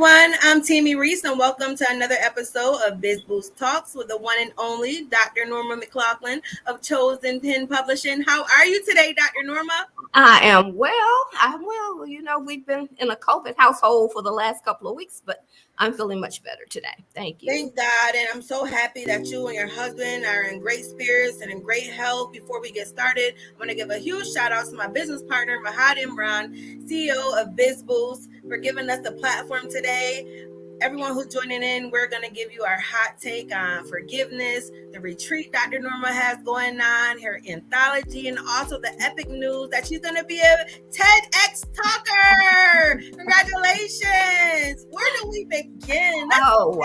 everyone, I'm Tammy, Reese, and welcome to another episode of BIZBoost Talks with the one and only Dr. Norma McLauchlin of Chosen Pen Publishing. How are you today, Dr. Norma? I am well. I'm well. You know, we've been in a COVID household for the last couple of weeks, but I'm feeling much better today. Thank you. Thank God, and I'm so happy that you and your husband are in great spirits and in great health. Before we get started, I want to give a huge shout out to my business partner, Mahad Imran, CEO of BIZBoost, for giving us the platform today. Everyone who's joining in, we're going to give you our hot take on forgiveness, the retreat Dr. Norma has going on, her anthology, and also the epic news that she's going to be a TEDx talker. Congratulations. Where do we begin? Wow.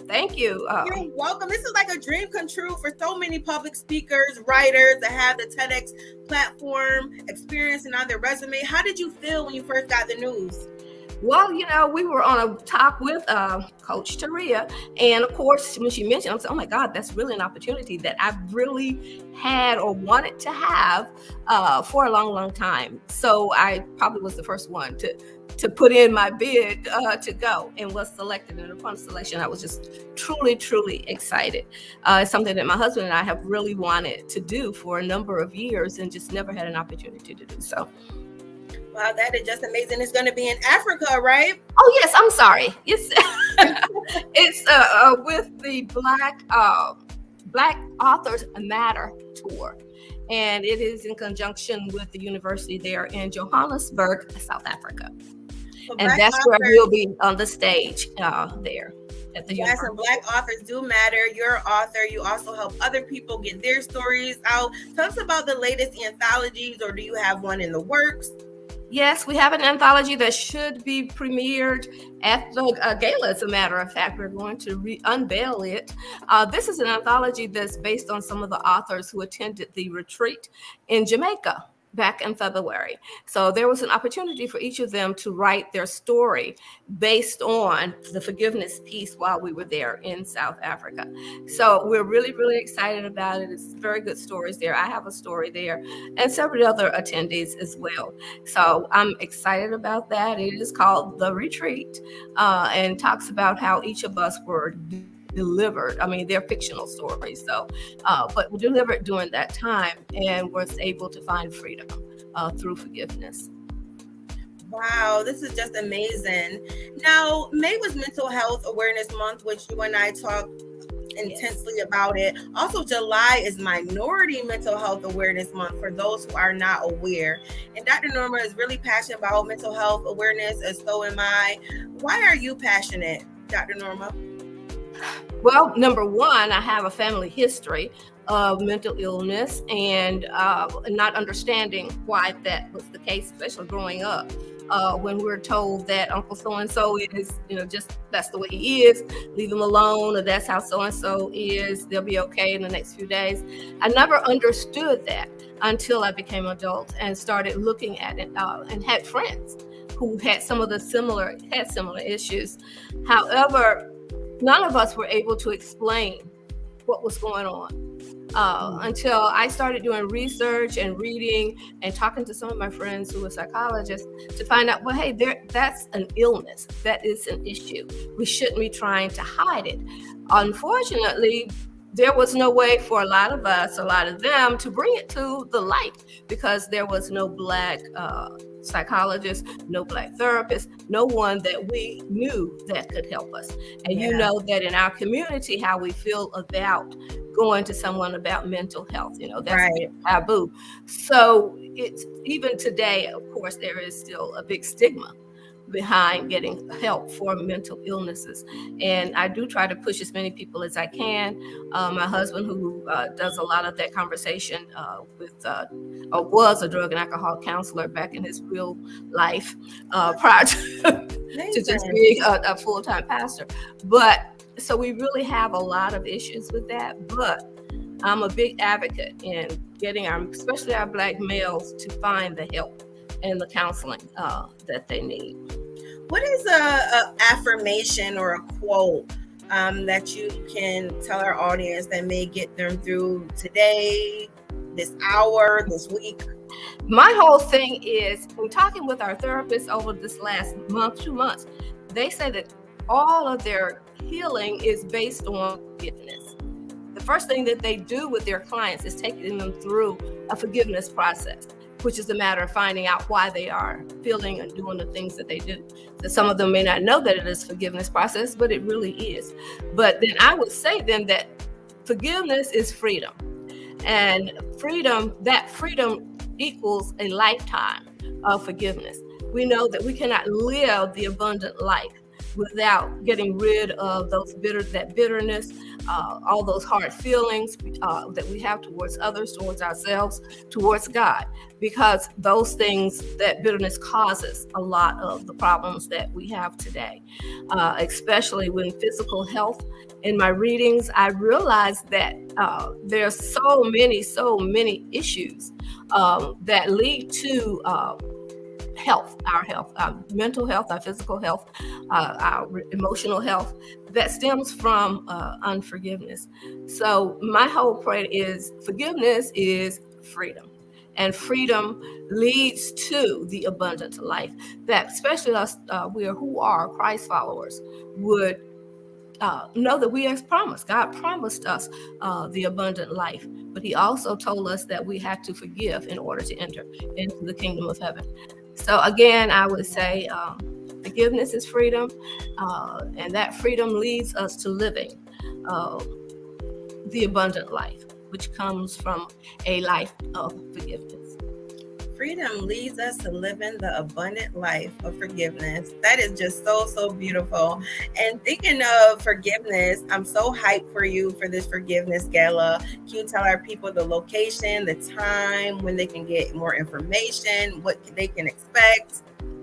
Thank you. You're welcome. This is like a dream come true for so many public speakers, writers that have the TEDx platform experience and on their resume. How did you feel when you first got the news? Well, you know, we were on a talk with Coach Taria, and of course, when she mentioned, I was like, oh my God, that's really an opportunity that I've really had or wanted to have for a long, long time. So I probably was the first one to put in my bid to go, and was selected. And upon selection, I was just truly, truly excited. It's something that my husband and I have really wanted to do for a number of years and just never had an opportunity to do so. Wow, that is just amazing. It's going to be in Africa, right? Oh, yes. I'm sorry. It's with the Black Authors Matter Tour. And it is in conjunction with the university there in Johannesburg, South Africa. Well, and that's where we'll be on the stage there. Yes, and Black authors do matter. You're an author. You also help other people get their stories out. Tell us about the latest anthologies, or do you have one in the works? Yes, we have an anthology that should be premiered at the gala. As a matter of fact, we're going to unveil it. This is an anthology that's based on some of the authors who attended the retreat in Jamaica back in February. So there was an opportunity for each of them to write their story based on the forgiveness piece while we were there in South Africa. So we're really, really excited about it. It's very good stories there. I have a story there and several other attendees as well. So I'm excited about that. It is called The Retreat and talks about how each of us were delivered. I mean, they're fictional stories, so but we delivered during that time and was able to find freedom through forgiveness. Wow, this is just amazing. Now, May was Mental Health Awareness Month, which you and I talked intensely about it. Also, July is Minority Mental Health Awareness Month for those who are not aware. And Dr. Norma is really passionate about mental health awareness, and so am I. Why are you passionate, Dr. Norma? Well, number one, I have a family history of mental illness and not understanding why that was the case, especially growing up. When we're told that Uncle so-and-so is, just that's the way he is, leave him alone, or that's how so-and-so is, they'll be okay in the next few days. I never understood that until I became an adult and started looking at it and had friends who had similar issues. However, none of us were able to explain what was going on until I started doing research and reading and talking to some of my friends who were psychologists to find out, well, hey, that's an illness. That is an issue. We shouldn't be trying to hide it. Unfortunately, there was no way for a lot of them to bring it to the light because there was no Black psychologist, no Black therapist, no one that we knew that could help us. And you know that in our community, how we feel about going to someone about mental health, that's right. Taboo. So it's even today, of course, there is still a big stigma behind getting help for mental illnesses. And I do try to push as many people as I can. My husband, who does a lot of that conversation was a drug and alcohol counselor back in his real life prior to just being a full-time pastor. But so we really have a lot of issues with that. But I'm a big advocate in getting especially our Black males to find the help and the counseling that they need. What is a affirmation or a quote that you can tell our audience that may get them through today, this hour, this week? My whole thing is, when talking with our therapist over this last month, 2 months, they say that all of their healing is based on forgiveness. The first thing that they do with their clients is taking them through a forgiveness process, which is a matter of finding out why they are feeling and doing the things that they do. So some of them may not know that it is a forgiveness process, but it really is. But then I would say then that forgiveness is freedom. And that freedom equals a lifetime of forgiveness. We know that we cannot live the abundant life without getting rid of that bitterness, all those hard feelings that we have towards others, towards ourselves, towards God, because those things, that bitterness causes a lot of the problems that we have today, especially when physical health. In my readings, I realized that there are so many issues that lead to our mental health, our physical health, our emotional health, that stems from unforgiveness. So my whole point is forgiveness is freedom. And freedom leads to the abundant life that especially us who are Christ followers would know that we have promised. God promised us the abundant life, but he also told us that we had to forgive in order to enter into the kingdom of heaven. So again, I would say forgiveness is freedom, and that freedom leads us to living the abundant life, which comes from a life of forgiveness. Freedom leads us to living the abundant life of forgiveness. That is just so beautiful. And thinking of forgiveness, I'm so hyped for you for this forgiveness gala. Can you tell our people the location, the time, when they can get more information, what they can expect?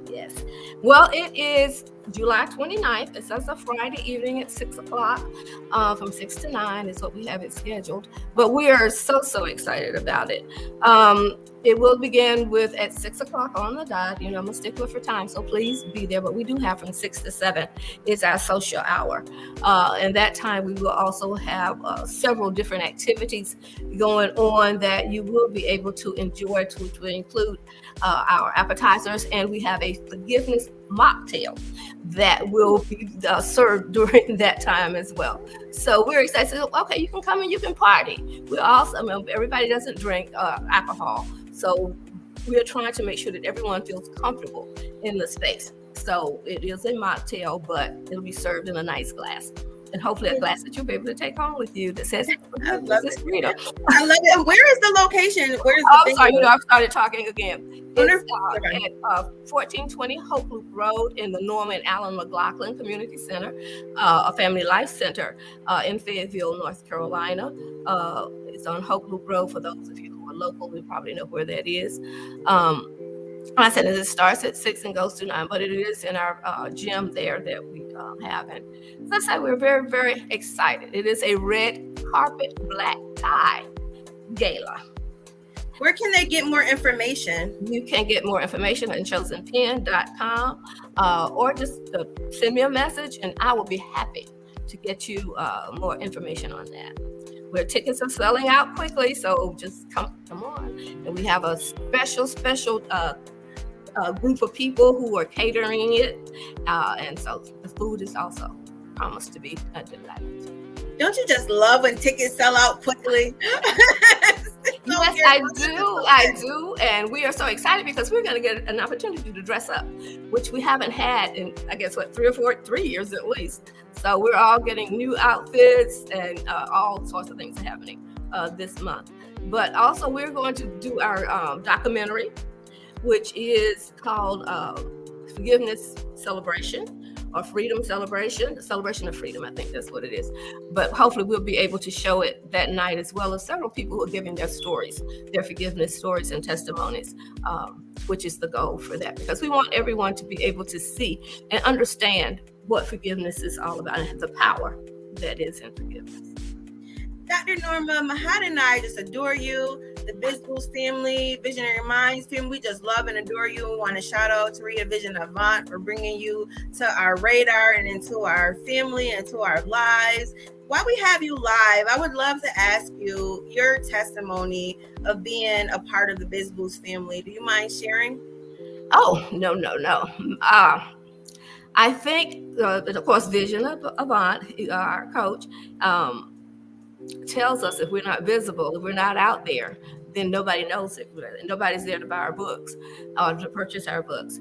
Yes. Well, it is July 29th. It's a Friday evening at 6 o'clock. From 6 to 9 is what we have it scheduled. But we are so excited about it. It will begin at 6 o'clock on the dot. I'm a stickler for time, so please be there. But we do have from 6 to 7 is our social hour. And that time we will also have several different activities going on that you will be able to enjoy, to include our appetizers, and we have a forgiveness mocktail that will be served during that time as well. So we're excited. So, okay, you can come and you can party. We also, everybody doesn't drink alcohol, so we are trying to make sure that everyone feels comfortable in the space. So it is a mocktail, but it'll be served in a nice glass. And hopefully a glass that you'll be able to take home with you that says, I love it. Freedom. I love it. And where is the location? Where is the I'm sorry, I've started talking again. It's at 1420 Hope Loop Road in the Norma and Alan McLauchlin Community Center, a family life center in Fayetteville, North Carolina. It's on Hope Loop Road. For those of you who are local, you probably know where that is. I said it starts at 6 and goes to 9, but it is in our gym there that we have. And as I said, we're very excited. It is a red carpet, black tie gala. Where can they get more information? You can get more information on chosenpen.com or just send me a message and I will be happy to get you more information on that. Where tickets are selling out quickly, so just come on. And we have a special group of people who are catering it, and so the food is also promised to be a delight. Don't you just love when tickets sell out quickly? Yes, I do, and we are so excited because we're going to get an opportunity to dress up, which we haven't had in, I guess, 3 years at least. So we're all getting new outfits, and all sorts of things are happening this month. But also, we're going to do our documentary, which is called Forgiveness Celebration, or Freedom Celebration, the Celebration of Freedom. I think that's what it is. But hopefully we'll be able to show it that night, as well as several people who are giving their stories, their forgiveness stories and testimonies, which is the goal for that, because we want everyone to be able to see and understand what forgiveness is all about and the power that is in forgiveness. Dr. Norma, Mahad and I just adore you, the BIZBoost family, Visionary Minds family. We just love and adore you. We want to shout out to Rita Vision Avant for bringing you to our radar and into our family and to our lives. While we have you live, I would love to ask you your testimony of being a part of the BIZBoost family. Do you mind sharing? Oh, no. I think, of course, Vision Avant, our coach, tells us if we're not visible, if we're not out there, then nobody knows it. Nobody's there to buy our books or to purchase our books.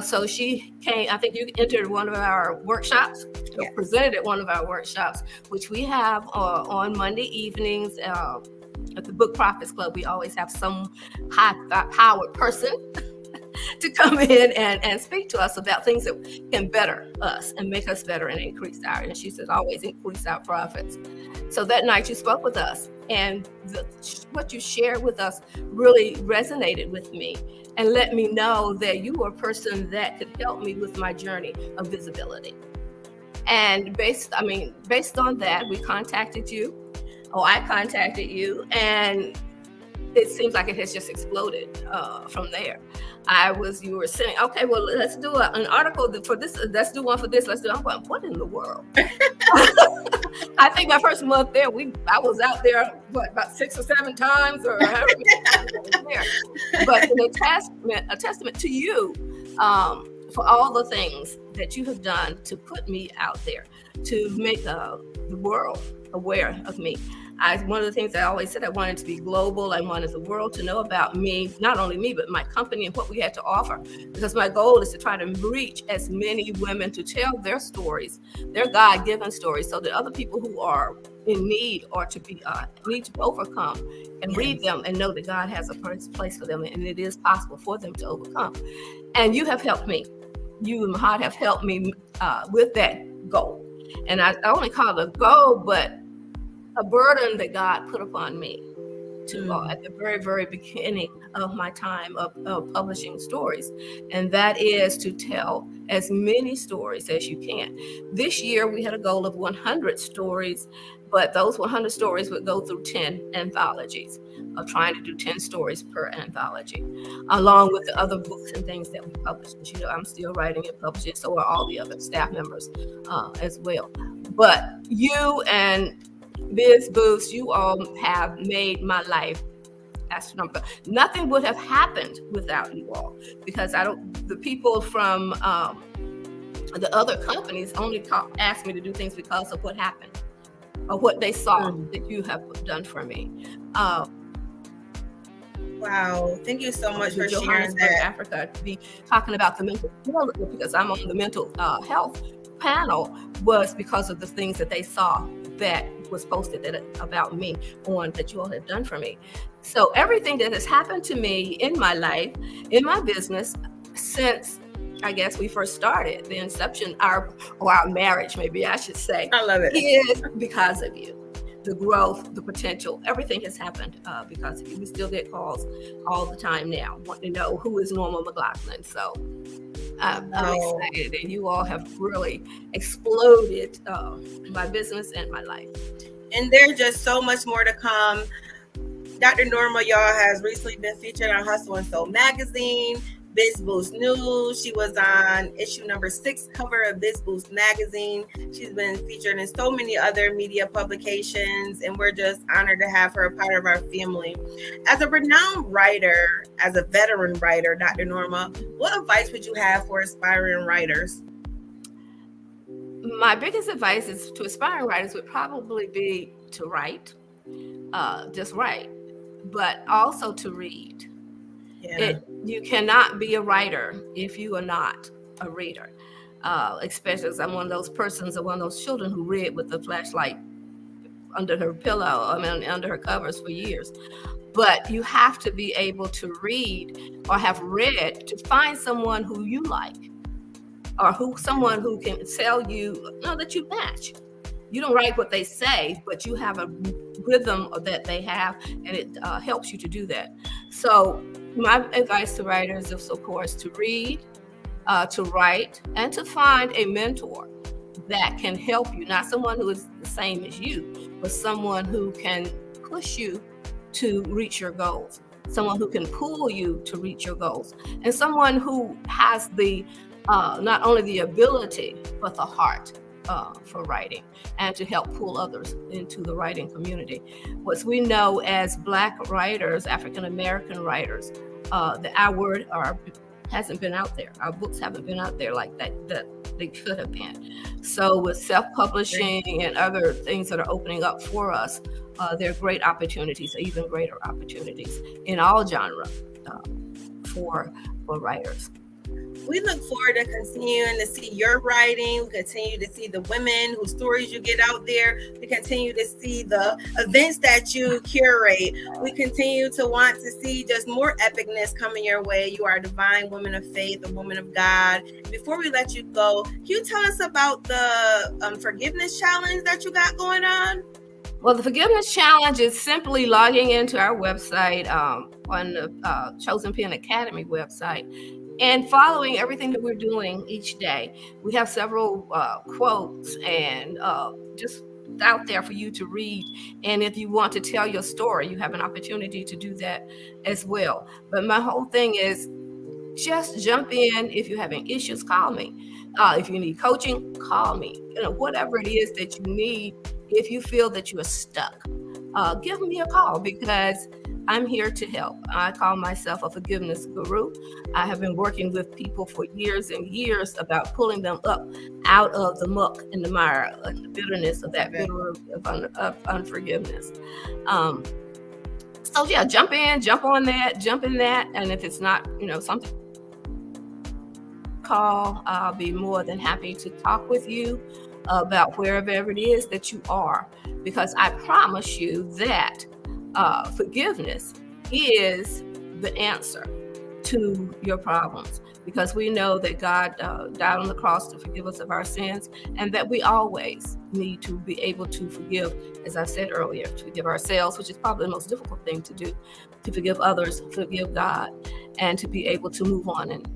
So she came, I think you entered one of our workshops, Yes. presented at one of our workshops, which we have on Monday evenings at the Book Profits Club. We always have some high-powered person to come in and speak to us about things that can better us and make us better and increase and she says always increase our profits. So that night you spoke with us, and what you shared with us really resonated with me and let me know that you were a person that could help me with my journey of visibility. And based on that, we contacted you, or I contacted you, and it seems like it has just exploded from there. You were saying, okay, well, let's do an article for this. Let's do one for this. I'm going, what in the world? I think my first month there, I was out there, about 6 or 7 times or however many times I was there. But a testament to you for all the things that you have done to put me out there, to make the world aware of me. One of the things I always said, I wanted to be global. I wanted the world to know about me, not only me, but my company and what we had to offer. Because my goal is to try to reach as many women to tell their stories, their God-given stories, so that other people who are in need or need to overcome can read them and know that God has a place for them, and it is possible for them to overcome. And you have helped me. You and Mahad have helped me with that goal. And I only call it a goal, but a burden that God put upon me at the very, very beginning of my time of publishing stories. And that is to tell as many stories as you can. This year, we had a goal of 100 stories, but those 100 stories would go through 10 anthologies, of trying to do 10 stories per anthology, along with the other books and things that we publish. As you know, I'm still writing and publishing, so are all the other staff members as well. But you and BIZBoost, you all have made my life astronomical. Nothing would have happened without you all, because the people from the other companies only asked me to do things because of what happened or what they saw that you have done for me. Wow, thank you so much for sharing that. Africa, to be talking about the mental health, because I'm on the mental health panel, was because of the things that they saw that was posted about me that you all have done for me. So everything that has happened to me in my life, in my business, since I guess we first started, the inception, our marriage, maybe I should say, I love it, is because of you. The growth, the potential, everything has happened because of you. We still get calls all the time now, wanting to know who is Norma McLauchlin. So I'm excited, and you all have really exploded my business and my life. And there's just so much more to come. Dr. Norma, y'all, has recently been featured on Hustle and Soul magazine, BIZBoost News. She was on issue number 6 cover of BIZBoost magazine. She's been featured in so many other media publications, and we're just honored to have her a part of our family. As a renowned writer, as a veteran writer, Dr. Norma, what advice would you have for aspiring writers? My biggest advice is to aspiring writers would probably be to write, just write, but also to read. Yeah. You cannot be a writer if you are not a reader, especially as I'm one of those persons or one of those children who read with the flashlight under her pillow, under her covers for years. But you have to be able to read or have read to find someone who you like, or someone who can tell you that you match. You don't write what they say, but you have a rhythm that they have, and it helps you to do that. So my advice to writers is, of course, to read, to write, and to find a mentor that can help you. Not someone who is the same as you, but someone who can push you to reach your goals, someone who can pull you to reach your goals, and someone who has the not only the ability, but the heart for writing, and to help pull others into the writing community. What we know as Black writers, African American writers, our word hasn't been out there. Our books haven't been out there like that. they could have been. So with self-publishing and other things that are opening up for us, there are great opportunities, even greater opportunities in all genres for writers. We look forward to continuing to see your writing. We continue to see the women whose stories you get out there. We continue to see the events that you curate. We continue to want to see just more epicness coming your way. You are a divine woman of faith, a woman of God. Before we let you go, can you tell us about the forgiveness challenge that you got going on? Well, the forgiveness challenge is simply logging into our website on the Chosen Pen Academy website and following everything that we're doing each day. We have several quotes and just out there for you to read. And if you want to tell your story, you have an opportunity to do that as well. But my whole thing is just jump in. If you're having issues, call me. If you need coaching, call me. Whatever it is that you need, if you feel that you are stuck, give me a call because I'm here to help. I call myself a forgiveness guru. I have been working with people for years and years about pulling them up out of the muck and the mire and the bitterness of that bitter of unforgiveness. So yeah, jump in, jump on that, jump in that. And if it's not, something, call. I'll be more than happy to talk with you about wherever it is that you are, because I promise you that forgiveness is the answer to your problems, because we know that God died on the cross to forgive us of our sins, and that we always need to be able to forgive, as I said earlier, to forgive ourselves, which is probably the most difficult thing to do, to forgive others, forgive God, and to be able to move on and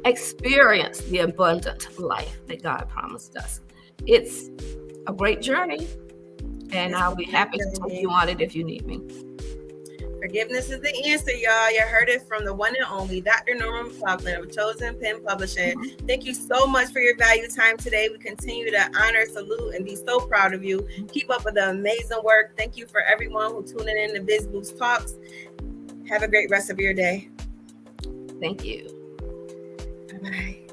experience the abundant life that God promised us. It's a great journey, and I'll be happy to take you on it if you need me. Forgiveness is the answer, y'all. You heard it from the one and only Dr. Norma McLauchlin of Chosen Pen Publishing. Thank you so much for your valuable time today. We continue to honor, salute, and be so proud of you. Keep up with the amazing work. Thank you for everyone who tuning in to BIZBoost Talks. Have a great rest of your day. Thank you. Bye-bye.